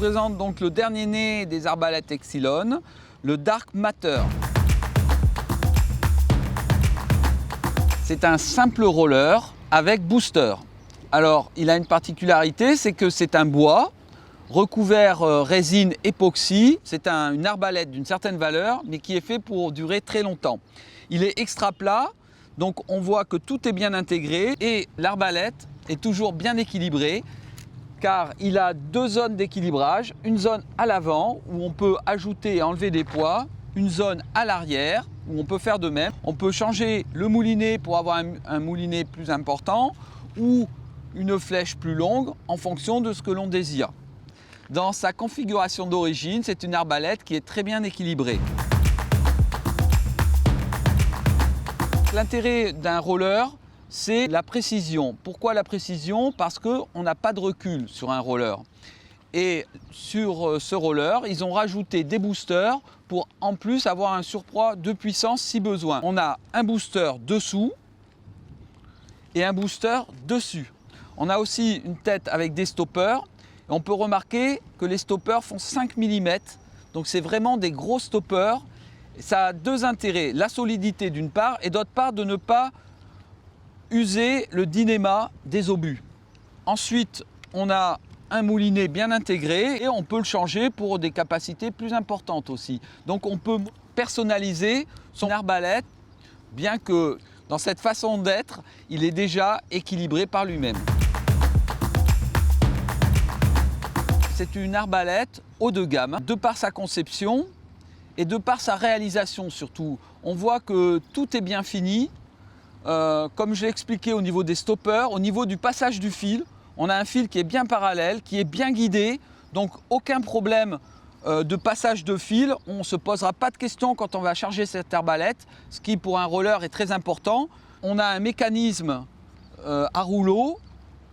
présente donc le dernier né des arbalètes Exilon, le Dark Matter. C'est un simple roller avec booster. Alors, il a une particularité, c'est que c'est un bois recouvert résine époxy. C'est une arbalète d'une certaine valeur, mais qui est fait pour durer très longtemps. Il est extra plat, donc on voit que tout est bien intégré et l'arbalète est toujours bien équilibrée, car il a deux zones d'équilibrage, une zone à l'avant où on peut ajouter et enlever des poids, une zone à l'arrière où on peut faire de même. On peut changer le moulinet pour avoir un moulinet plus important ou une flèche plus longue en fonction de ce que l'on désire. Dans sa configuration d'origine, c'est une arbalète qui est très bien équilibrée. L'intérêt d'un roller, c'est la précision. Pourquoi la précision? Parce qu'on n'a pas de recul sur un roller. Et sur ce roller, ils ont rajouté des boosters pour en plus avoir un surcroît de puissance si besoin. On a un booster dessous et un booster dessus. On a aussi une tête avec des stoppers. Et on peut remarquer que les stoppers font 5 mm. Donc c'est vraiment des gros stoppers. Ça a deux intérêts. La solidité d'une part et d'autre part de ne pas user le dynéma des obus. Ensuite, on a un moulinet bien intégré et on peut le changer pour des capacités plus importantes aussi. Donc on peut personnaliser son arbalète, bien que dans cette façon d'être, il est déjà équilibré par lui-même. C'est une arbalète haut de gamme, de par sa conception et de par sa réalisation surtout. On voit que tout est bien fini. Comme je l'ai expliqué au niveau des stoppers, au niveau du passage du fil, on a un fil qui est bien parallèle, qui est bien guidé, donc aucun problème de passage de fil. On ne se posera pas de questions quand on va charger cette arbalète, ce qui pour un roller est très important. On a un mécanisme à rouleau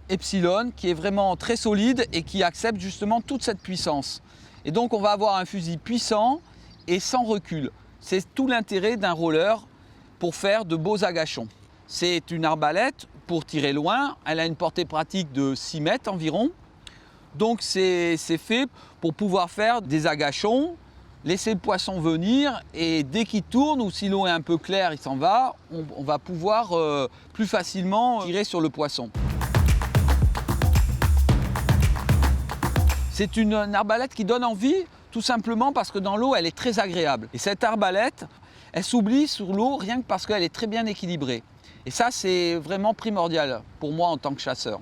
Epsilon qui est vraiment très solide et qui accepte justement toute cette puissance. Et donc on va avoir un fusil puissant et sans recul. C'est tout l'intérêt d'un roller pour faire de beaux agachons. C'est une arbalète pour tirer loin, elle a une portée pratique de 6 mètres environ. Donc c'est fait pour pouvoir faire des agachons, laisser le poisson venir et dès qu'il tourne ou si l'eau est un peu claire, il s'en va, on va pouvoir plus facilement tirer sur le poisson. C'est une arbalète qui donne envie, tout simplement parce que dans l'eau, elle est très agréable. Et cette arbalète, elle s'oublie sur l'eau rien que parce qu'elle est très bien équilibrée. Et ça, c'est vraiment primordial pour moi en tant que chasseur.